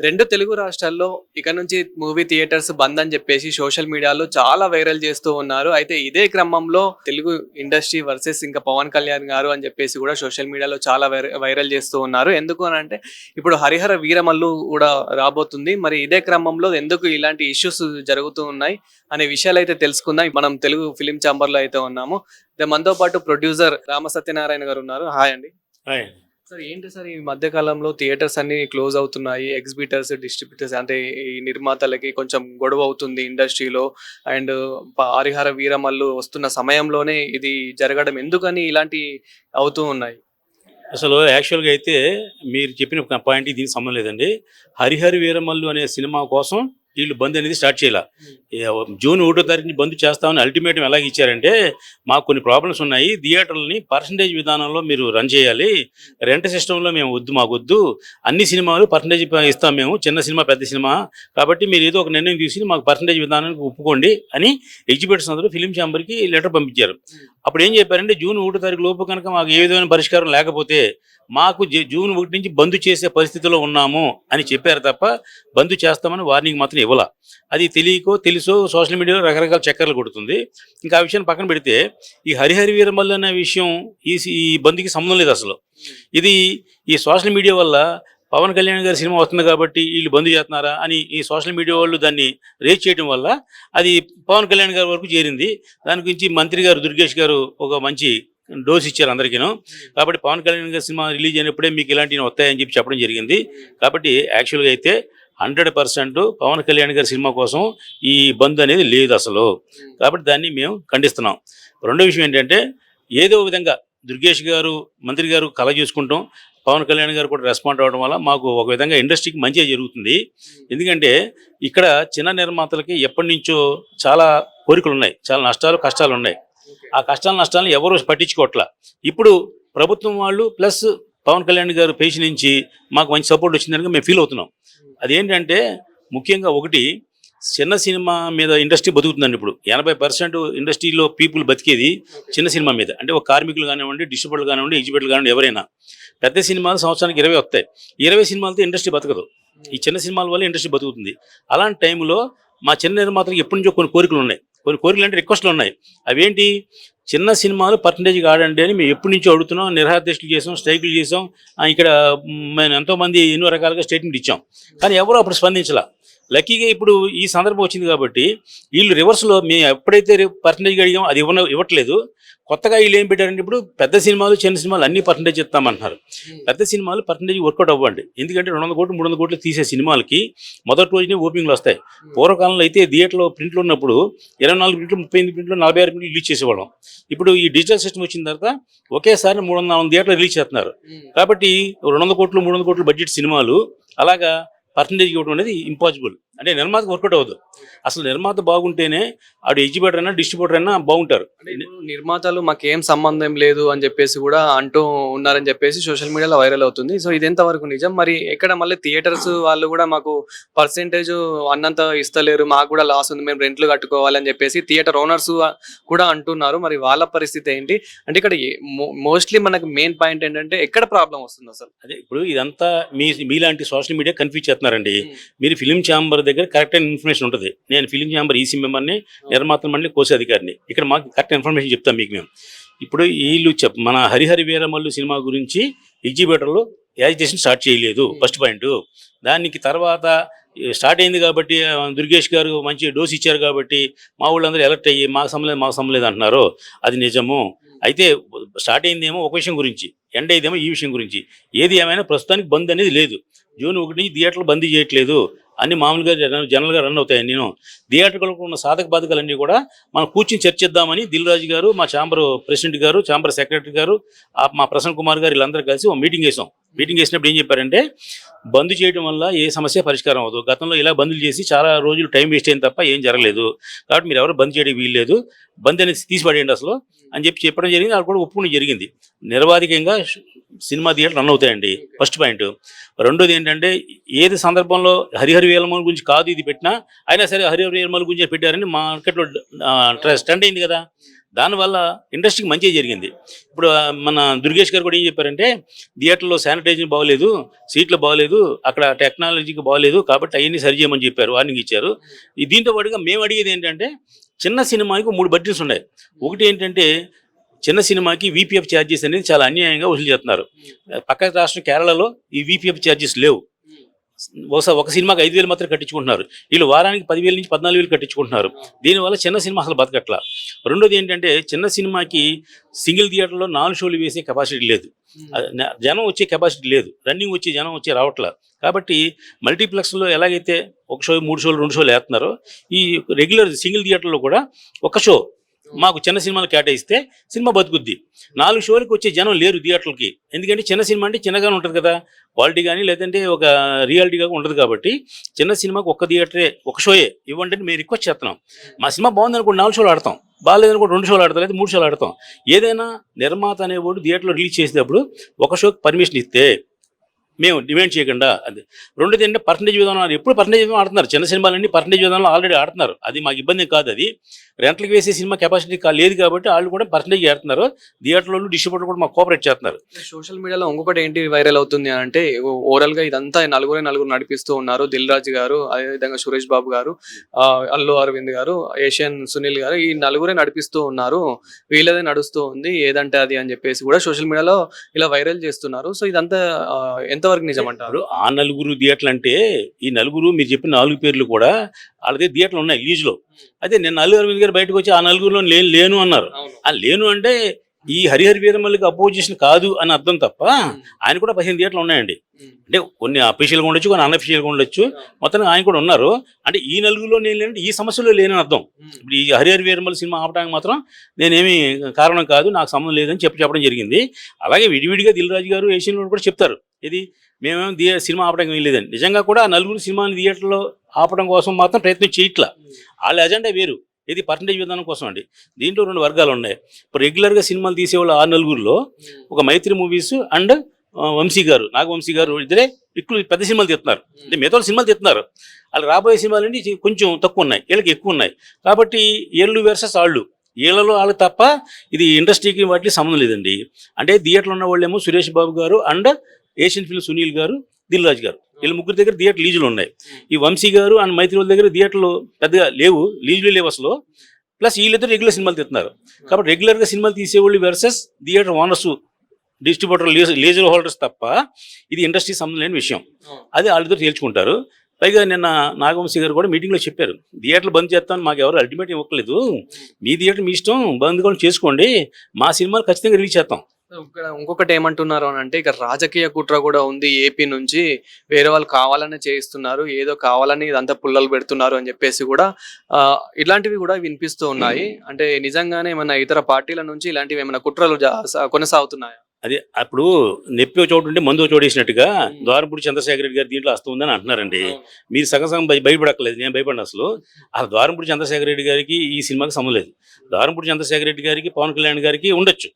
రెండు తెలుగు రాష్ట్రాల్లో ఇక నుంచి మూవీ థియేటర్స్ బంద్ అని చెప్పేసి సోషల్ మీడియాలో చాలా వైరల్ చేస్తూ ఉన్నారు. అయితే ఇదే క్రమంలో తెలుగు ఇండస్ట్రీ వర్సెస్ ఇంకా పవన్ కళ్యాణ్ గారు అని చెప్పేసి కూడా సోషల్ మీడియాలో చాలా వైరల్ చేస్తూ ఉన్నారు. ఎందుకు అని అంటే ఇప్పుడు హరిహర వీరమల్లు కూడా రాబోతుంది. మరి ఇదే క్రమంలో ఎందుకు ఇలాంటి ఇష్యూస్ జరుగుతూ ఉన్నాయి అనే విషయాలు అయితే తెలుసుకుందాం. మనం తెలుగు ఫిలిం ఛాంబర్ లో అయితే ఉన్నాము. మనతో పాటు ప్రొడ్యూసర్ రామ సత్యనారాయణ గారు ఉన్నారు. హాయ్ అండి. హాయ్. సార్ ఏంటి సార్ ఈ మధ్య కాలంలో థియేటర్స్ అన్ని క్లోజ్ అవుతున్నాయి. ఎగ్జిబిటర్స్, డిస్ట్రిబ్యూటర్స్ అంటే ఈ నిర్మాతలకి కొంచెం గొడవ అవుతుంది ఇండస్ట్రీలో. అండ్ హరిహర వీరమల్లు వస్తున్న సమయంలోనే ఇది జరగడం ఎందుకని ఇలాంటి అవుతూ ఉన్నాయి? అసలు యాక్చువల్‌గా అయితే మీరు చెప్పిన పాయింట్‌కి దీనికి సంబంధం లేదండి. 'హరిహర వీరమల్లు' అనే సినిమా కోసం వీళ్ళు బంద్ అనేది స్టార్ట్ చేయలా. జూన్ 1 తారీఖుని బంద్ చేస్తామని అల్టిమేటం ఎలాగ ఇచ్చారంటే, మాకు కొన్ని ప్రాబ్లమ్స్ ఉన్నాయి. థియేటర్లని పర్సెంటేజ్ విధానంలో మీరు రన్ చేయాలి. రెంట్ సిస్టమ్‌లో మేము మాకొద్దు. అన్ని సినిమాలు పర్సెంటేజ్ ఇస్తాం మేము. చిన్న సినిమా, పెద్ద సినిమా. కాబట్టి మీరు ఏదో ఒక నిర్ణయం తీసుకొని మాకు పర్సెంటేజ్ విధానానికి ఒప్పుకోండి అని ఎగ్జిబిటర్స్ అందరూ ఫిలిం ఛాంబర్‌కి లెటర్ పంపించారు. అప్పుడు ఏం చెప్పారంటే, జూన్ 1 తారీఖు లోపు కనుక మాకు ఏ విధమైన పరిష్కారం లేకపోతే మాకు జూన్ 1 నుంచి బంద్ చేసే పరిస్థితిలో ఉన్నాము అని చెప్పారు తప్ప బంద్ చేస్తామని వార్నింగ్ మాత్రం ఇవ్వాల. అది తెలియకో తెలుసో సోషల్ మీడియాలో రకరకాల చక్కర్లు కొడుతుంది. ఇంకా ఆ విషయాన్ని పక్కన పెడితే ఈ హరిహర వీరమల్లు అనే విషయం ఈ బంద్కి సంబంధం లేదు అసలు. ఇది ఈ సోషల్ మీడియా వల్ల పవన్ కళ్యాణ్ గారి సినిమా వస్తుంది కాబట్టి వీళ్ళు బంద్ చేస్తున్నారా అని ఈ సోషల్ మీడియా వాళ్ళు దాన్ని రేజ్ చేయడం వల్ల అది పవన్ కళ్యాణ్ గారి వరకు చేరింది. దాని గురించి మంత్రి గారు దుర్గేష్ గారు ఒక మంచి డోస్ ఇచ్చారు అందరికీను. కాబట్టి పవన్ కళ్యాణ్ గారి సినిమా రిలీజ్ అయినప్పుడే మీకు ఇలాంటివి వస్తాయని చెప్పడం జరిగింది. కాబట్టి యాక్చువల్గా అయితే 100% పవన్ కళ్యాణ్ గారి సినిమా కోసం ఈ బంద్ అనేది లేదు అసలు. కాబట్టి దాన్ని మేము ఖండిస్తున్నాం. రెండో విషయం ఏంటంటే, ఏదో విధంగా దుర్గేష్ గారు, మంత్రి గారు కల చూసుకుంటాం, పవన్ కళ్యాణ్ గారు కూడా రెస్పాండ్ అవ్వడం వల్ల మాకు ఒక విధంగా ఇండస్ట్రీకి మంచిగా జరుగుతుంది. ఎందుకంటే ఇక్కడ చిన్న నిర్మాతలకి ఎప్పటి నుంచో చాలా కోరికలు ఉన్నాయి, చాలా నష్టాలు కష్టాలు ఉన్నాయి. ఆ కష్టాలు నష్టాలను ఎవరు పట్టించుకోవట్లా. ఇప్పుడు ప్రభుత్వం వాళ్ళు ప్లస్ పవన్ కళ్యాణ్ గారు పేషి నుంచి మాకు మంచి సపోర్ట్ వచ్చిందని మేము ఫీల్ అవుతున్నాం. అదేంటంటే ముఖ్యంగా ఒకటి, చిన్న సినిమా మీద ఇండస్ట్రీ బతుకుతుందండి. ఇప్పుడు 80% ఇండస్ట్రీలో పీపుల్ బతికేది చిన్న సినిమా మీద. అంటే ఒక కార్మికులు కానివ్వండి, డిస్ట్రిబ్యూటర్లు కానివ్వండి, ఎగ్జిబిటర్లు కానివ్వండి, ఎవరైనా. పెద్ద సినిమాలు సంవత్సరానికి 20 వస్తాయి. 20 సినిమాలతో ఇండస్ట్రీ బతకదు. ఈ చిన్న సినిమాల వల్ల ఇండస్ట్రీ బతుకుతుంది. అలాంటి టైంలో మా చిన్న నిర్మాతలకు ఎప్పటి నుంచో కొన్ని కోరికలు ఉన్నాయి. కొన్ని కోరికలు అంటే రిక్వెస్ట్లు ఉన్నాయి. అవేంటి, చిన్న సినిమాలు పర్సంటేజ్కి ఆడండి అని మేము ఎప్పటి నుంచో అడుగుతున్నాం. నిరాదీక్షలు చేసాం, స్ట్రైకులు చేసాం. ఇక్కడ మేము ఎంతోమంది ఎన్నో రకాలుగా స్టేట్మెంట్ ఇచ్చాం. కానీ ఎవరు అప్పుడు స్పందించలా. లక్కీగా ఇప్పుడు ఈ సందర్భం వచ్చింది కాబట్టి వీళ్ళు రివర్స్లో మేము ఎప్పుడైతే పర్సంటేజ్గా అడిగామో అది ఇవ్వట్లేదు. కొత్తగా వీళ్ళు ఏం పెట్టారంటే, ఇప్పుడు పెద్ద సినిమాలు చిన్న సినిమాలు అన్ని పర్సంటేజ్ ఇస్తామంటున్నారు. పెద్ద సినిమాలు పర్సంటేజ్ వర్కౌట్ అవ్వండి. ఎందుకంటే 200 కోట్లు 300 కోట్లు తీసే సినిమాలకి మొదటి రోజునే ఓపెనింగ్లు వస్తాయి. పూర్వకాలంలో అయితే థియేటర్లో ప్రింట్లు ఉన్నప్పుడు 24 ప్రింట్లు, 38 ప్రింట్లు, 46 ప్రింట్లు రిలీజ్ చేసేవాళ్ళం. ఇప్పుడు ఈ డిజిటల్ సిస్టమ్ వచ్చిన తర్వాత ఒకేసారి 300 థియేటర్లు రిలీజ్ చేస్తున్నారు. కాబట్టి 200 కోట్లు 300 కోట్లు బడ్జెట్ సినిమాలు అలాగా పర్సంటేజ్ ఇవ్వడం అనేది ఇంపాసిబుల్. అంటే నిర్మాతకు వర్కౌట్ అవ్వదు. అసలు నిర్మాత బాగుంటేనే ఆడు ఎగ్జిబిటర్ అయినా డిస్ట్రిబ్యూటర్ అయినా బాగుంటారు. నిర్మాతలు మాకేం సంబంధం లేదు అని చెప్పేసి కూడా అంటూ ఉన్నారని చెప్పేసి సోషల్ మీడియాలో వైరల్ అవుతుంది. సో ఇది ఎంతవరకు నిజం? మరి ఎక్కడ మళ్ళీ థియేటర్స్ వాళ్ళు కూడా మాకు పర్సెంటేజ్ అన్నంత ఇస్తలేరు, మాకు కూడా లాస్ ఉంది, మేము రెంట్లు కట్టుకోవాలని చెప్పేసి థియేటర్ ఓనర్స్ కూడా అంటున్నారు. మరి వాళ్ళ పరిస్థితి ఏంటి? అంటే ఇక్కడ మోస్ట్లీ మనకు మెయిన్ పాయింట్ ఏంటంటే ఎక్కడ ప్రాబ్లం వస్తుంది అసలు? అదే ఇప్పుడు ఇదంతా మీలాంటి సోషల్ మీడియా కన్ఫ్యూజ్ చేస్తున్నారండి. మీరు ఫిలిం ఛాంబర్ దగ్గర కరెక్ట్ అయిన ఇన్ఫర్మేషన్ ఉంటుంది. నేను ఫిలిం ఛాంబర్ ఈసీ మెంబర్ని, నిర్మాతల మండలి కోసే అధికారిని. ఇక్కడ మాకు కరెక్ట్ ఇన్ఫర్మేషన్ చెప్తాం మీకు మేము. ఇప్పుడు వీళ్ళు మన హరిహర వీరమల్లు సినిమా గురించి ఎగ్జిబిటర్లు యాజిటేషన్ స్టార్ట్ చేయలేదు. First point. దానికి తర్వాత స్టార్ట్ అయింది కాబట్టి దుర్గేష్ గారు మంచి డోస్ ఇచ్చారు కాబట్టి మా వాళ్ళందరూ ఎలర్ట్ అయ్యి మాకు సంబంధం అంటున్నారు. అది నిజము. అయితే స్టార్ట్ అయిందేమో ఒక విషయం గురించి, ఎండ్ అయ్యేదేమో ఈ విషయం గురించి. ఏది ఏమైనా ప్రస్తుతానికి బంద్ అనేది లేదు. జూన్ 1 నుంచి థియేటర్లు బంద్ చేయట్లేదు. అన్ని మామూలుగా జనరల్గా రన్ అవుతాయి. నేను థియేటర్లకు ఉన్న సాధక బాధకాలన్నీ కూడా మనం కూర్చుని చర్చిద్దామని దిల్ రాజు గారు, మా ఛాంబర్ ప్రెసిడెంట్ గారు, ఛాంబర్ సెక్రటరీ గారు, మా ప్రసన్న కుమార్ గారు వీళ్ళందరూ కలిసి ఒక మీటింగ్ వేసాం. మీటింగ్ వేసినప్పుడు ఏం చెప్పారంటే, బంద్ చేయడం వల్ల ఏ సమస్య పరిష్కారం అవ్వదు. గతంలో ఇలా బందులు చేసి చాలా రోజులు టైం వేస్ట్ అయింది తప్ప ఏం జరగలేదు. కాబట్టి మీరు ఎవరు బంద్ చేయడం వీల్లేదు, బంద్ అనేది తీసిపడేయండి అసలు అని చెప్పడం జరిగింది. అది కూడా ఒప్పుకోవడం జరిగింది. నిర్వాధికంగా సినిమా థియేటర్ రన్ అవుతాయండి. First point. రెండోది ఏంటంటే, ఏది సందర్భంలో హరిహర వీరమల్లు గురించి కాదు ఇది పెట్టినా అయినా సరే హరిహర వీరమల్లు గురించి పెట్టారని మార్కెట్లో ట్రెండ్ అయింది కదా. దానివల్ల ఇండస్ట్రీకి మంచిగా జరిగింది. ఇప్పుడు మన దుర్గేష్ గారు కూడా ఏం చెప్పారంటే, థియేటర్లో శానిటైజింగ్ బాగోలేదు, సీట్లు బాగోలేదు, అక్కడ టెక్నాలజీకి బాగోలేదు, కాబట్టి అవన్నీ సరి చేయమని చెప్పారు, వార్నింగ్ ఇచ్చారు. దీంతో పాటుగా మేము అడిగేది ఏంటంటే, చిన్న సినిమాకి 3 బడ్జెట్స్ ఉన్నాయి. ఒకటి ఏంటంటే, చిన్న సినిమాకి వీపీఎఫ్ ఛార్జెస్ అనేది చాలా అన్యాయంగా వసూలు చేస్తున్నారు. పక్క రాష్ట్రం కేరళలో ఈ వీపీఎఫ్ ఛార్జెస్ లేవు. ఒక సినిమాకి 5,000 మాత్రం కట్టించుకుంటున్నారు. వీళ్ళు వారానికి 10,000 నుంచి 14,000 కట్టించుకుంటున్నారు. దీనివల్ల చిన్న సినిమా అసలు బతకట్లా. రెండోది ఏంటంటే, చిన్న సినిమాకి సింగిల్ థియేటర్లో 4 షోలు వేసే కెపాసిటీ లేదు, జనం వచ్చే కెపాసిటీ లేదు, రన్నింగ్ వచ్చి జనం వచ్చి రావట్లా. కాబట్టి మల్టీప్లెక్స్లో ఎలాగైతే 1 షో 3 షోలు 2 షోలు వేస్తున్నారో, ఈ రెగ్యులర్ సింగిల్ థియేటర్లో కూడా 1 షో మాకు చిన్న సినిమాలు కేటాయిస్తే సినిమా బతుకుద్ది. 4 షోలకు వచ్చే జనం లేరు థియేటర్లకి. ఎందుకంటే చిన్న సినిమా అంటే చిన్నగానే ఉంటుంది కదా, క్వాలిటీ కానీ లేదంటే ఒక రియాలిటీగా ఉండదు. కాబట్టి చిన్న సినిమాకి 1 థియేటరే 1 షోయే ఇవ్వండి అని మేము రిక్వెస్ట్ చేస్తున్నాం. మా సినిమా బాగుంది అనుకోండి 4 షోలు ఆడతాం, బాగాలేదనుకోండి 2 షోలు ఆడతాం, లేదా 3 షోలు ఆడతాం. ఏదైనా నిర్మాత అనేవాడు థియేటర్లో రిలీజ్ చేసేటప్పుడు 1 షోకి పర్మిషన్ ఇస్తే మేము డిమాండ్ చేయకుండా. అది రెండోది ఏంటంటే, పర్సంటేజ్ విధానం ఎప్పుడు పర్సంటేజ్ విధానం ఆడుతున్నారు. చిన్న సినిమాలన్నీ పర్సంటేజ్ విధానంలో ఆల్రెడీ ఆడుతున్నారు. అది మాకు ఇబ్బంది కాదు. అది రెంట్లకు వేసే సినిమా కెపాసిటీ లేదు కాబట్టి వాళ్ళు కూడా పర్సంటేజ్ ఆడుతున్నారు. థియేటర్లో డిస్ట్రిబ్యూటర్ కూడా మాకు కోఆపరేట్ చేస్తున్నారు. సోషల్ మీడియాలో ఇంకొకటి ఏంటి వైరల్ అవుతుంది అంటే, ఓవరాల్ గా ఇదంతా నలుగురు నడిపిస్తూ ఉన్నారు. దిల్ రాజు గారు, అదేవిధంగా సురేష్ బాబు గారు, అల్లు అరవింద్ గారు, ఏషియన్ సునీల్ గారు, ఈ నలుగురే నడిపిస్తూ ఉన్నారు. వీళ్ళదే నడుస్తూ ఉంది, ఏదంటే అది అని చెప్పేసి కూడా సోషల్ మీడియాలో ఇలా వైరల్ చేస్తున్నారు. సో ఇదంతా ఎంతవరకు నిజమంటారు? ఆ నలుగురు థియేటర్లు అంటే, ఈ నలుగురు మీరు చెప్పిన 4 పేర్లు కూడా వాళ్ళదే థియేటర్లు ఉన్నాయి లీజులో. అదే నేను అల్లు అరవింద్ గారు బయటకు వచ్చి ఆ నలుగురులో లేను అన్నారు. ఆ లేను అంటే ఈ హరిహర వీరమల్లికి అపోజిషన్ కాదు అని అర్థం తప్ప, ఆయన కూడా 15 థియేటర్లు ఉన్నాయండి. అంటే కొన్ని అఫీషియల్గా ఉండొచ్చు, కొన్ని అన్అఫీషియల్గా ఉండొచ్చు, మొత్తం ఆయన కూడా ఉన్నారు. అంటే ఈ నలుగురులో నేను లేనంటే ఈ సమస్యలో లేనని అర్థం. ఇప్పుడు ఈ హరిహర వీరమల్లి సినిమా ఆపడానికి మాత్రం నేనేమి కారణం కాదు, నాకు సంబంధం లేదని చెప్పడం జరిగింది. అలాగే విడివిడిగా దిల్ రాజు గారు, ఏషియన్ కూడా చెప్తారు, ఇది మేమేమో సినిమా ఆపడానికి ఏం లేదని. నిజంగా కూడా ఆ నలుగురు సినిమాని థియేటర్లో ఆపడం కోసం మాత్రం ప్రయత్నం చేయట్లా. వాళ్ళ ఎజెండా వేరు, ఇది పర్సంటేజ్ విధానం కోసం అండి. దీంట్లో 2 వర్గాలు ఉన్నాయి. ఇప్పుడు రెగ్యులర్గా సినిమాలు తీసేవాళ్ళు ఆ నలుగురిలో ఒక మైత్రి మూవీస్ అండ్ వంశీ గారు, నాగవంశీ గారు ఇద్దరే ఎక్కువ పెద్ద సినిమాలు తీస్తున్నారు. అంటే మిగతా సినిమాలు తీస్తున్నారు. వాళ్ళు రాబోయే సినిమాలు అంటే కొంచెం తక్కువ ఉన్నాయి, వీళ్ళకి ఎక్కువ ఉన్నాయి. కాబట్టి ఏళ్ళు వర్సెస్ వాళ్ళు, వీళ్ళలో వాళ్ళు తప్ప ఇది ఇండస్ట్రీకి వాటికి సంబంధం లేదండి. అంటే థియేటర్లో ఉన్న వాళ్ళేమో సురేష్ బాబు గారు అండ్ ఏషియన్ ఫిల్మ్ సునీల్ గారు, దిల్ రాజు గారు, వీళ్ళ ముగ్గురు దగ్గర థియేటర్ లీజులు ఉన్నాయి. ఈ వంశీ గారు అండ్ మైత్రి వాళ్ళ దగ్గర థియేటర్లు పెద్దగా లేవు, లీజులు లేవు అసలు. ప్లస్ వీళ్ళిద్దరు రెగ్యులర్ సినిమాలు తీస్తున్నారు. కాబట్టి రెగ్యులర్గా సినిమాలు తీసేవాళ్ళు versus theatre owners, distributor, leaser holders తప్ప ఇది ఇండస్ట్రీ సంబంధం లేని విషయం. అది వాళ్ళిద్దరు తేల్చుకుంటారు. పైగా నిన్న నాగవంశీ గారు కూడా మీటింగ్లో చెప్పారు, థియేటర్లు బంద్ చేస్తామని మాకు ఎవరు అల్టిమేట్ ఇవ్వట్లేదు, మీ థియేటర్ మీ ఇష్టం, బంద్ కూడా చేసుకోండి, మా సినిమాలు ఖచ్చితంగా రిలీజ్ చేస్తాం. ఇక్కడ ఇంకొకటి ఏమంటున్నారు అని అంటే, ఇక రాజకీయ కుట్ర కూడా ఉంది. ఏపీ నుంచి వేరే వాళ్ళు కావాలనే చేయిస్తున్నారు, ఏదో కావాలని ఇదంతా పుల్లలు పెడుతున్నారు అని చెప్పేసి కూడా ఇలాంటివి కూడా వినిపిస్తూ ఉన్నాయి. అంటే నిజంగానే ఏమైనా ఇతర పార్టీల నుంచి ఇలాంటివి ఏమైనా కుట్రలు కొనసాగుతున్నాయా? అదే అప్పుడు నెప్పి చోటు ఉంటే మందు చోటు వేసినట్టుగా ద్వారంపూడి చంద్రశేఖర రెడ్డి గారి దీంట్లో వస్తుందని అంటున్నారండి. మీరు సగం భయపడక్కలేదు, నేను భయపడిన అసలు. ఆ ద్వారంపూడి చంద్రశేఖర రెడ్డి గారికి ఈ సినిమాకి సంబంధం లేదు. ద్వారంపూడి చంద్రశేఖర రెడ్డి గారికి పవన్ కళ్యాణ్ గారికి ఉండొచ్చు,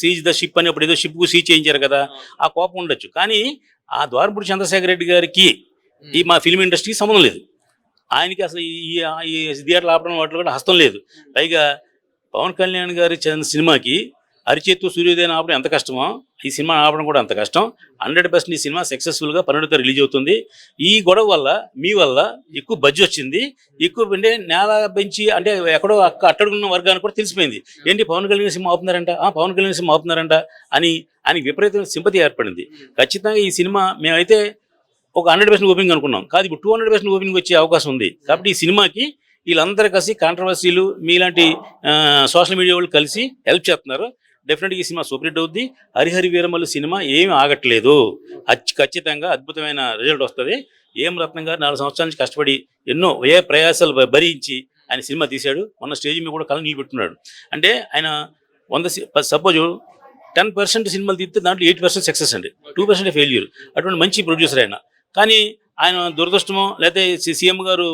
సీజ్ ద షిప్ అని అప్పుడు ఏదో షిప్ కు సీజ్ చేయించారు కదా, ఆ కోపం ఉండొచ్చు. కానీ ఆ ద్వారంపూడి చంద్రశేఖర రెడ్డి గారికి ఈ మా ఫిల్మ్ ఇండస్ట్రీకి సంబంధం లేదు. ఆయనకి అసలు ఈ థియేటర్లు ఆపడం వాటిలో కూడా హస్తం లేదు. పైగా పవన్ కళ్యాణ్ గారి సినిమాకి అరిచేత్తు సూర్యోదయం ఆపడం ఎంత కష్టమో, ఈ సినిమా ఆపడం కూడా అంత కష్టం. 100% ఈ సినిమా సక్సెస్ఫుల్గా 12వ రిలీజ్ అవుతుంది. ఈ గొడవ వల్ల మీ వల్ల ఎక్కువ బడ్జెట్ వచ్చింది, ఎక్కువ అంటే నేల పెంచి అంటే ఎక్కడో అట్టడుగున్న వర్గానికి కూడా తెలిసిపోయింది, ఏంటి పవన్ కళ్యాణ్ సినిమా ఆపుతున్నారంట, పవన్ కళ్యాణ్ సినిమా ఆపుతున్నారంట అని ఆయనకి విపరీతమైన సింపతి ఏర్పడింది. ఖచ్చితంగా ఈ సినిమా మేమైతే ఒక 100% ఓపెనింగ్ అనుకున్నాం, కాదు ఇప్పుడు 200% ఓపెనింగ్ వచ్చే అవకాశం ఉంది. కాబట్టి ఈ సినిమాకి వీళ్ళందరూ కలిసి కాంట్రవర్సీలు మీలాంటి సోషల్ మీడియా వాళ్ళు కలిసి హెల్ప్ చేస్తున్నారు. డెఫినెట్గా ఈ సినిమా సూపర్ హిట్ అవుద్ది. హరిహరి వీరమల్లు సినిమా ఏమి ఆగట్లేదు, ఖచ్చితంగా అద్భుతమైన రిజల్ట్ వస్తుంది. ఏం రత్నం గారు 4 సంవత్సరాల నుంచి కష్టపడి ఎన్నో ప్రయాసాలు భరించి ఆయన సినిమా తీశాడు. మొన్న స్టేజ్ మీద కూడా కళ నిలబెట్టుకున్నాడు. అంటే ఆయన 100 సపోజ్ 10% సినిమాలు తీస్తే దాంట్లో 8% సక్సెస్ అండి, 2% ఫెయిల్యూర్. అటువంటి మంచి ప్రొడ్యూసర్ ఆయన. కానీ ఆయన దురదృష్టమో లేకపోతే సీఎం గారు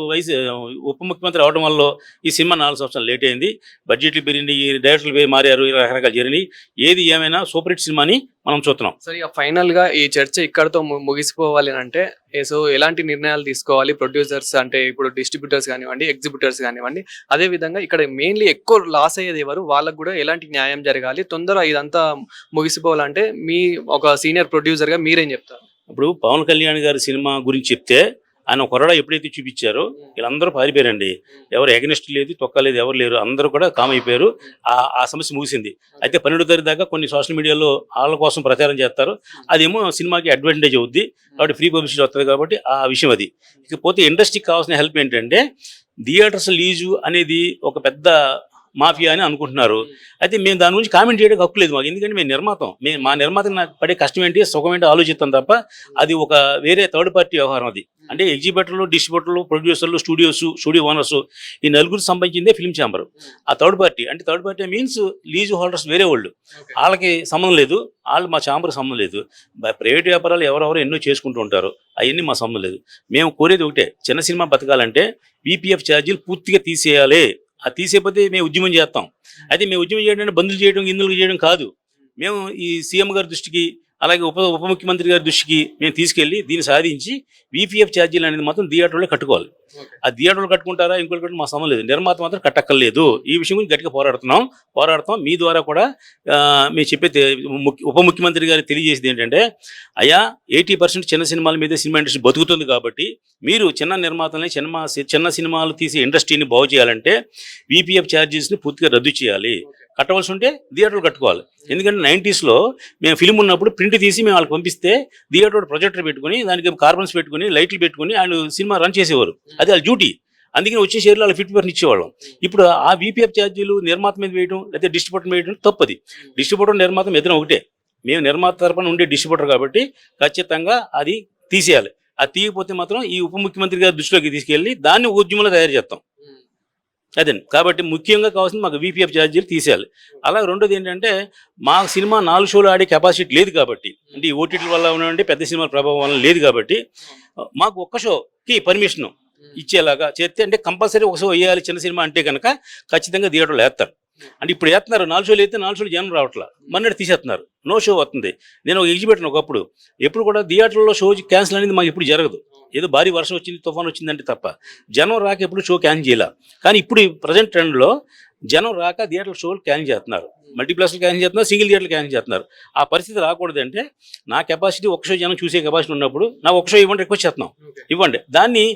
ఉప ముఖ్యమంత్రి అవడం వల్ల ఈ సినిమా 4 సంవత్సరాలు లేట్ అయింది. బడ్జెట్లు పెరిగినాయి, డైరెక్టర్లు మారారు, రకరకాలు జరిగినాయి. ఏది ఏమైనా సూపర్ హిట్ సినిమాని మనం చూస్తున్నాం. సరే, ఇక ఫైనల్ గా ఈ చర్చ ఇక్కడతో ముగిసిపోవాలి అని అంటే సో ఎలాంటి నిర్ణయాలు తీసుకోవాలి ప్రొడ్యూసర్స్, అంటే ఇప్పుడు డిస్ట్రిబ్యూటర్స్ కానివ్వండి, ఎగ్జిబ్యూటర్స్ కానివ్వండి, అదే విధంగా ఇక్కడ మెయిన్లీ ఎక్కువ లాస్ అయ్యేది ఎవరు, వాళ్ళకు కూడా ఎలాంటి న్యాయం జరగాలి, తొందరగా ఇదంతా ముగిసిపోవాలంటే మీ ఒక సీనియర్ ప్రొడ్యూసర్ గా మీరేం చెప్తారు? ఇప్పుడు పవన్ కళ్యాణ్ గారి సినిమా గురించి చెప్తే ఆయన కొరడా ఎప్పుడైతే చూపించారో వీళ్ళందరూ పారిపోయారండి. ఎవరు ఎగనెస్ట్ లేదు, తొక్కలేదు, ఎవరు లేరు, అందరూ కూడా కామ్ అయిపోయారు. ఆ సమస్య ముగిసింది. అయితే 12వ తారీఖు దాకా కొన్ని సోషల్ మీడియాలో వాళ్ళ కోసం ప్రచారం చేస్తారు. అదేమో సినిమాకి అడ్వాంటేజ్ అవుద్ది కాబట్టి ఫ్రీ పబ్లిసిటీ వస్తుంది కాబట్టి ఆ విషయం అది. ఇకపోతే ఇండస్ట్రీకి కావాల్సిన హెల్ప్ ఏంటంటే థియేటర్స్ లీజు అనేది ఒక పెద్ద మాఫియా అని అనుకుంటున్నారు. అయితే మేము దాని గురించి కామెంట్ చేయడానికి హక్కు లేదు మాకు. ఎందుకంటే మేము నిర్మాతం, మా నిర్మాతకి నాకు పడే కష్టం ఏంటి, సుఖం ఏంటి ఆలోచిస్తాం తప్ప అది ఒక వేరే థర్డ్ పార్టీ వ్యవహారం. అది అంటే ఎగ్జిబిటర్లు, డిస్ట్రిబ్యూటర్లు, ప్రొడ్యూసర్లు, స్టూడియో ఓనర్స్, ఈ నలుగురు సంబంధించిందే ఫిల్మ్ ఛాంబర్. ఆ third party means lease holders వేరే వాళ్ళు, వాళ్ళకి సంబంధం లేదు. వాళ్ళు మా ఛాంబర్కి సంబంధం లేదు. ప్రైవేట్ వ్యాపారాలు ఎవరెవరో ఎన్నో చేసుకుంటూ ఉంటారు, అవన్నీ మా సంబంధం లేదు. మేము కోరేది ఒకటే, చిన్న సినిమా బతకాలంటే వీపీఎఫ్ ఛార్జీలు పూర్తిగా తీసేయాలి. అది తీసేపోతే మేము ఉద్యమం చేస్తాం. అయితే మేము ఉద్యమం చేయడం అంటే బంధులు చేయడం, ఇందులు చేయడం కాదు. మేము ఈ సీఎం గారి దృష్టికి, అలాగే ఉప ముఖ్యమంత్రి గారి దృష్టికి మేము తీసుకెళ్ళి దీన్ని సాధించి వీపీఎఫ్ ఛార్జీలు అనేది మాత్రం థియేటర్లో కట్టుకోవాలి. ఆ థియేటర్లు కట్టుకుంటారా ఇంకొకటి మా సమయం లేదు. నిర్మాత మాత్రం కట్టక్కర్లేదు. ఈ విషయం గురించి గట్టిగా పోరాడతాం. మీ ద్వారా కూడా మేము చెప్పే ఉప ముఖ్యమంత్రి గారికి తెలియజేసేది ఏంటంటే, అయ్యా 80% చిన్న సినిమాల మీద సినిమా ఇండస్ట్రీ బతుకుతుంది కాబట్టి మీరు చిన్న నిర్మాతల్ని, చిన్న సినిమాలు తీసే ఇండస్ట్రీని బాగు చేయాలంటే వీపీఎఫ్ ఛార్జెస్ని పూర్తిగా రద్దు చేయాలి. కట్టవలసి ఉంటే థియేటర్లు కట్టుకోవాలి. ఎందుకంటే 90sలో మేము ఫిల్మ్ ఉన్నప్పుడు ప్రింట్ తీసి మేము వాళ్ళకి పంపిస్తే థియేటర్ ప్రొజెక్టర్ పెట్టుకుని, దానికి కార్బన్స్ పెట్టుకుని, లైట్లు పెట్టుకుని వాళ్ళు సినిమా రన్ చేసేవారు. అది వాళ్ళ డ్యూటీ. అందుకని వచ్చే షేర్లు వాళ్ళు 50% ఇచ్చేవాళ్ళం. ఇప్పుడు ఆ వీపీఎఫ్ ఛార్జీలు నిర్మాత మీద వేయడం లేదా డిస్ట్రిబ్యూటర్ మీద వేయడం తప్పది. డిస్ట్రిబ్యూటర్ నిర్మాత ఇద్దరం ఒకటే. మేము నిర్మాత తరపున ఉండే డిస్ట్రిబ్యూటర్ కాబట్టి ఖచ్చితంగా అది తీసేయాలి. అది తీయకపోతే మాత్రం ఈ ఉప ముఖ్యమంత్రి గారి దృష్టిలోకి తీసుకెళ్ళి దాన్ని ఉద్యమంలో తయారు చేస్తాం. అదే కాబట్టి ముఖ్యంగా కావాల్సింది మాకు వీపీఎఫ్ ఛార్జీలు తీసేయాలి. అలాగే రెండోది ఏంటంటే, మా సినిమా 4 షోలు ఆడే కెపాసిటీ లేదు కాబట్టి, అంటే ఈ ఓటీటీ వల్ల ఉన్నటువంటి పెద్ద సినిమాల ప్రభావం వల్ల లేదు కాబట్టి, మాకు ఒక్క షోకి పర్మిషన్ ఇచ్చేలాగా చేస్తే, అంటే కంపల్సరీ ఒక షో వేయాలి చిన్న సినిమా అంటే కనుక ఖచ్చితంగా థియేటర్లో వేస్తారు. అంటే ఇప్పుడు వేస్తున్నారు 4 షోలు అయితే 4 షోలు జనం రావట్లా, మొన్నటి తీసేస్తున్నారు. నో షో వస్తుంది. నేను ఒక ఎగ్జిబిటర్ ఒకప్పుడు ఎప్పుడు కూడా థియేటర్లో షో క్యాన్సిల్ అనేది మాకు ఇప్పుడు జరగదు. ఏదో భారీ వర్షం వచ్చింది, తుఫాన్ వచ్చిందంటే తప్ప జనం రాక ఎప్పుడు షో క్యాన్సిల్ చేయాల. కానీ ఇప్పుడు ఈ ప్రజెంట్ ట్రెండ్లో జనం రాక థియేటర్ షోలు క్యాన్సిల్ చేస్తున్నారు, మల్టీప్లెక్స్లు క్యాన్సిల్ చేస్తున్నారు, సింగిల్ థియేటర్లు క్యాన్సిల్ చేస్తున్నారు. ఆ పరిస్థితి రాకూడదు. అంటే నా కెపాసిటీ ఒక షో జనం చూసే కెపాసిటీ ఉన్నప్పుడు నాకు ఒక షో ఇవ్వండి, రిక్వెస్ట్ చేస్తున్నాం, ఇవ్వండి. దాన్ని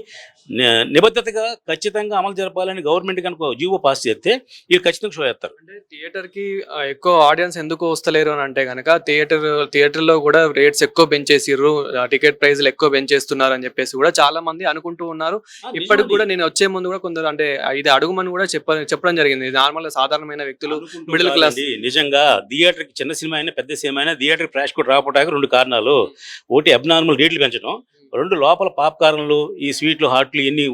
నిబద్ధతగా ఖచ్చితంగా అమలు జరపాలని గవర్నమెంట్ కనుక జీవో పాస్ చేస్తే వీళ్ళు ఖచ్చితంగా షో చేస్తారు. అంటే థియేటర్ కి ఎక్కువ ఆడియన్స్ ఎందుకు వస్తలేరు అని అంటే కనుక థియేటర్లో కూడా రేట్స్ ఎక్కువ పెంచేసిర్రు, టికెట్ ప్రైస్లు ఎక్కువ పెంచేస్తున్నారు అని చెప్పేసి కూడా చాలా మంది అనుకుంటూ ఉన్నారు. ఇప్పటికి కూడా నేను వచ్చే ముందు కూడా కొందరు అంటే ఇది అడుగుమని కూడా చెప్పడం జరిగింది. నార్మల్ సాధారణమైన వ్యక్తులు, మిడిల్ క్లాస్. నిజంగా థియేటర్కి చిన్న సినిమా అయినా పెద్ద సినిమా అయినా థియేటర్ ఫ్లాష్ కూడా రాకపోవడానికి 2 కారణాలు. ఒకటి అబ్నార్మల్ రేట్లు పెంచడం, 2 లోపల పాప్కార్న్లు, ఈ స్వీట్లు, హాట్లు ఇవన్నీ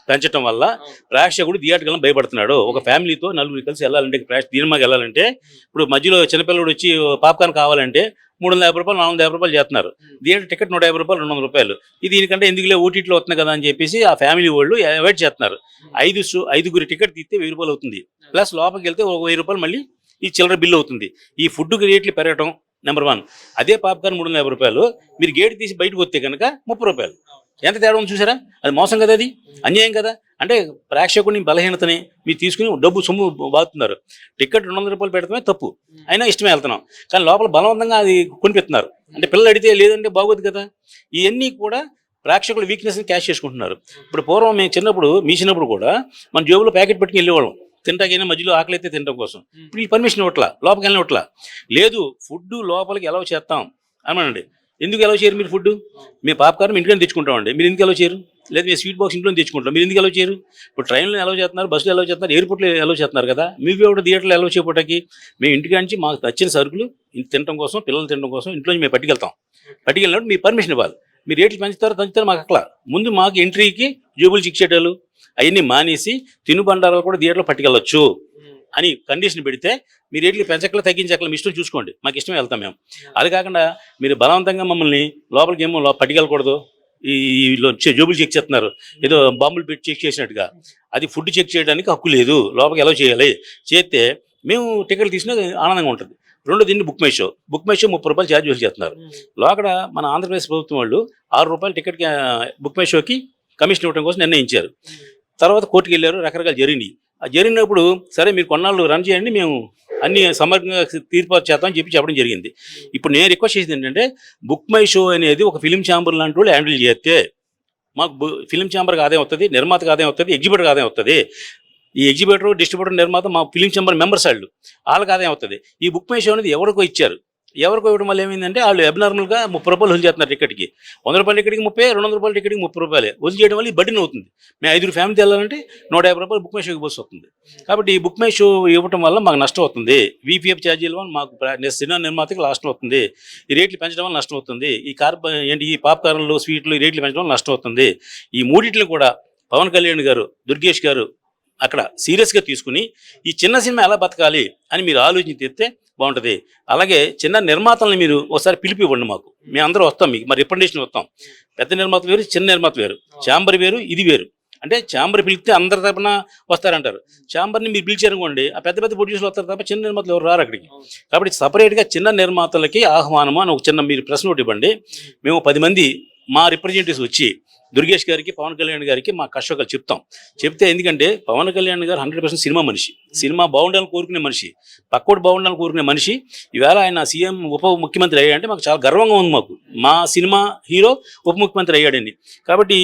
పెంచడం వల్ల ప్రేక్షకుడు థియేటర్కి వెళ్ళి భయపడుతున్నాడు. ఒక ఫ్యామిలీతో 4 కలిసి వెళ్ళాలంటే, సినిమాకి వెళ్ళాలంటే ఇప్పుడు మధ్యలో చిన్నపిల్లడు వచ్చి పాప్కార్న్ కావాలంటే 350 రూపాయలు 450 రూపాయలు చేస్తున్నారు. థియేటర్ టికెట్ 150 రూపాయలు 200 రూపాయలు. ఇది దీనికంటే ఎందుకులే ఓటీటీలో వస్తుంది కదా అని చెప్పేసి ఆ ఫ్యామిలీ వాళ్ళు అవాయిడ్ చేస్తున్నారు. 5 టికెట్ తీస్తే 1000 రూపాయలు అవుతుంది. ప్లస్ లోపలికి వెళ్తే 1000 రూపాయలు మళ్ళీ ఈ చిల్లర బిల్లు అవుతుంది. ఈ ఫుడ్కి రేట్లు పెరగటం నెంబర్ 1. అదే పాప్కార్న్ 350 రూపాయలు, మీరు గేట్ తీసి బయటకు వస్తే కనుక 30 రూపాయలు. ఎంత తేడా ఉంది చూసారా? అది మోసం కదా, అది అన్యాయం కదా. అంటే ప్రేక్షకుని బలహీనతని మీరు తీసుకుని డబ్బు సొమ్ము బాగుతున్నారు. టికెట్ 200 రూపాయలు పెడతామే తప్పు, అయినా ఇష్టమే వెళ్తున్నాం. కానీ లోపల బలవంతంగా అది కొనిపెడుతున్నారు. అంటే పిల్లలు అడిగితే లేదంటే బాగోదు కదా. ఇవన్నీ కూడా ప్రేక్షకుల వీక్నెస్ని క్యాష్ చేసుకుంటున్నారు. ఇప్పుడు పూర్వం మేము చిన్నప్పుడు, మీ చిన్నప్పుడు కూడా మన జేబులో ప్యాకెట్ పెట్టుకుని వెళ్ళేవాళ్ళం తింటాకైనా, మధ్యలో ఆకలి అయితే తినడం కోసం. ఇప్పుడు ఈ పర్మిషన్ ఇవ్వట్లా, లోపలికి వెళ్ళిన ఇవ్వట్లా. లేదు ఫుడ్ లోపలికి ఎలా చేస్తాం అనండి. ఎందుకు ఎలా చేయరు మీరు? ఫుడ్ మీ పాప్కార్న్ ఇంట్లో తెచ్చుకుంటామండి, మీరు ఎందుకు ఎలా చేయరు? లేదు మీ స్వీట్ బాక్స్ ఇంట్లో తెచ్చుకుంటాం, మీరు ఎందుకు ఎలా చేయరు? ఇప్పుడు ట్రైన్లో ఎలా చేస్తున్నారు, బస్సులో ఎలా చేస్తున్నారు, ఎయిర్పోర్ట్లో ఎలా చేస్తున్నారు కదా. మీరు కూడా థియేటర్లో ఎలా చేయపోవటానికి మేము ఇంటికి నుంచి మాకు నచ్చిన సరుకులు తినడం కోసం, పిల్లలు తినడం కోసం ఇంట్లో మేము పట్టుకెళ్ళినప్పుడు మీ పర్మిషన్ ఇవ్వాలి. మీరు రేట్లు తగ్గుతారు మాకు అట్లా. ముందు మాకు ఎంట్రీకి జేబులు చిక్చేటాలు అవన్నీ మానేసి తినుబండారాలు కూడా థియేటర్లో పట్టుకెళ్ళొచ్చు అని కండిషన్ పెడితే మీరు రేట్లు పెంచక్కల తగ్గించక్కల మీ ఇష్టం చూసుకోండి, మాకు ఇష్టమే వెళ్తాం మేము. అది కాకుండా మీరు బలవంతంగా మమ్మల్ని లోపలికి ఏమో పట్టుకెళ్ళకూడదు, ఈ జోబులు చెక్ చేస్తున్నారు, ఏదో బాంబులు పెట్టి చెక్ చేసినట్టుగా. అది ఫుడ్ చెక్ చేయడానికి హక్కు లేదు, లోపలికి ఎలా చేయాలి, చేస్తే మేము టికెట్లు తీసినా ఆనందంగా ఉంటుంది. రెండోది దీన్ని బుక్ మై షో 30 రూపాయలు ఛార్జ్ చేస్తున్నారు. లోపల మన ఆంధ్రప్రదేశ్ ప్రభుత్వం వాళ్ళు 6 రూపాయలు టికెట్కి బుక్ మై షోకి కమిషన్ ఇవ్వడం కోసం నిర్ణయించారు. తర్వాత కోర్టుకు వెళ్ళారు, రకరకాలు జరిగినాయి. ఆ జరిగినప్పుడు సరే మీరు కొన్నాళ్ళు రన్ చేయండి, మేము అన్ని సమగ్రంగా తీర్పు చేద్దామని చెప్పడం జరిగింది. ఇప్పుడు నేను రిక్వెస్ట్ చేసింది ఏంటంటే, బుక్ మై షో అనేది ఒక ఫిలిం ఛాంబర్ లాంటి వాళ్ళు హ్యాండిల్ చేస్తే మాకు ఫిలిం ఛాంబర్కి ఆదాయం వస్తుంది, నిర్మాతకు ఆదాయం వస్తుంది, ఎగ్జిబిటర్కి ఆదాయం వస్తుంది. ఈ ఎగ్జిబిటర్, డిస్ట్రిబ్యూటర్, నిర్మాత మా ఫిలిం ఛాంబర్ మెంబర్స్ వాళ్ళకి ఆదాయం అవుతుంది. ఈ బుక్ మై షో అనేది ఎవరికో ఇచ్చారు, ఎవరికో ఇవ్వడం వల్ల ఏమైందంటే వాళ్ళు అబ్నార్మల్గా 30 రూపాయలు వదిలి చేస్తున్నారు టికెట్కి. 100 రూపాయల టికెట్కి 30, 200 రూపాయల టికెట్కి 30 రూపాయలు వదిలి చేయడం వల్ల ఈ బడ్డీని అవుతుంది. మేము 5 ఫ్యామిలీ వెళ్ళాలంటే 150 రూపాయలు బుక్ మై షోకి బస్సు వస్తుంది. కాబట్టి ఈ బుక్ మై షో ఇవ్వడం వల్ల మాకు నష్టం అవుతుంది. VPF ఛార్జీల వల్ల మాకు సినిమా నిర్మాతకి నష్టం అవుతుంది. ఈ రేట్లు పెంచడం వల్ల నష్టం అవుతుంది. ఈ పాప్కార్న్లు, స్వీట్లు ఈ రేట్లు పెంచడం వల్ల నష్టం అవుతుంది. ఈ మూడింటిని కూడా పవన్ కళ్యాణ్ గారు, దుర్గేష్ గారు అక్కడ సీరియస్గా తీసుకుని ఈ చిన్న సినిమా ఎలా బతకాలి అని మీరు ఆలోచన తెస్తే బాగుంటుంది. అలాగే చిన్న నిర్మాతలను మీరు ఒకసారి పిలిపి ఇవ్వండి మాకు, మేము అందరూ వస్తాం, మీకు మరి రిప్రజెంటేషన్ వస్తాం. పెద్ద నిర్మాత వేరు, చిన్న నిర్మాత వేరు, ఛాంబర్ వేరు, ఇది వేరు. అంటే ఛాంబర్ పిలిస్తే అందరి తరపున వస్తారంటారు. ఛాంబర్ని మీరు పిలిచారనుకోండి, ఆ పెద్ద పెద్ద ప్రొడ్యూసర్లు వస్తారు తప్ప చిన్న నిర్మాతలు ఎవరు రారు అక్కడికి. కాబట్టి సపరేట్గా చిన్న నిర్మాతలకి ఆహ్వానము అని ఒక చిన్న మీరు ప్రశ్న ఒకటి ఇవ్వండి. మేము 10 మంది మా రిప్రజెంటేటివ్స్ వచ్చి దుర్గేష్ గారికి, పవన్ కళ్యాణ్ గారికి మా కష్టకాలు చెప్తే, ఎందుకంటే పవన్ కళ్యాణ్ గారు 100% సినిమా మనిషి, సినిమా బాగుండాలని కోరుకునే మనిషి, పక్కోటి బాగుండాలని కోరుకునే మనిషి. ఈవేళ ఆయన సీఎం, ఉప ముఖ్యమంత్రి అయ్యాడంటే మాకు చాలా గర్వంగా ఉంది. మాకు మా సినిమా హీరో ఉప ముఖ్యమంత్రి అయ్యాడండి. కాబట్టి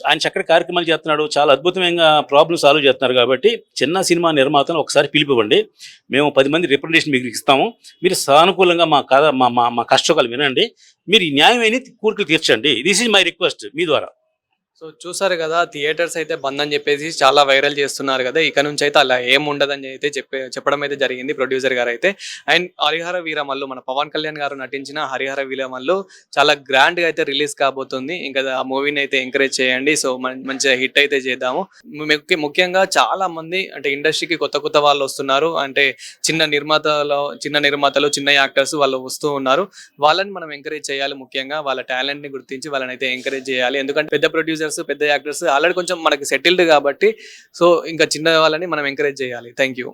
ఆయన చక్కటి కార్యక్రమాలు చేస్తున్నాడు, చాలా అద్భుతమైన ప్రాబ్లమ్స్ సాల్వ్ చేస్తున్నారు. కాబట్టి చిన్న సినిమా నిర్మాతలు ఒకసారి పిలిపివ్వండి, మేము 10 మంది రిప్రజెంటేషన్ మీకు ఇస్తాము. మీరు సానుకూలంగా మా కథ మా కష్టకాలు వినండి, మీరు న్యాయమైన కోరికలు తీర్చండి. దిస్ ఈజ్ మై రిక్వెస్ట్ మీ ద్వారా. సో చూసారు కదా, థియేటర్స్ అయితే బంద్ అని చెప్పేసి చాలా వైరల్ చేస్తున్నారు కదా. ఇక నుంచి అయితే అలా ఏం ఉండదని అయితే చెప్పడం అయితే జరిగింది ప్రొడ్యూసర్ గారు అయితే. అండ్ హరిహర వీరమల్లు, మన పవన్ కళ్యాణ్ గారు నటించిన హరిహర వీరమల్లు చాలా గ్రాండ్గా అయితే రిలీజ్ కాబోతుంది. ఇంకా ఆ మూవీని అయితే ఎంకరేజ్ చేయండి. సో మంచిగా హిట్ అయితే చేద్దాము. ముఖ్యంగా చాలా మంది అంటే ఇండస్ట్రీకి కొత్త వాళ్ళు వస్తున్నారు. అంటే చిన్న నిర్మాతలు, చిన్న యాక్టర్స్ వాళ్ళు వస్తూ ఉన్నారు. వాళ్ళని మనం ఎంకరేజ్ చేయాలి. ముఖ్యంగా వాళ్ళ టాలెంట్ ని గుర్తించి వాళ్ళని అయితే ఎంకరేజ్ చేయాలి. ఎందుకంటే పెద్ద ప్రొడ్యూసర్స్, పెద్ద యాక్టర్స్ ఆల్రెడీ కొంచెం మనకి సెటిల్డ్ కాబట్టి, సో ఇంకా చిన్న వాళ్ళని మనం ఎంకరేజ్ చేయాలి. Thank you.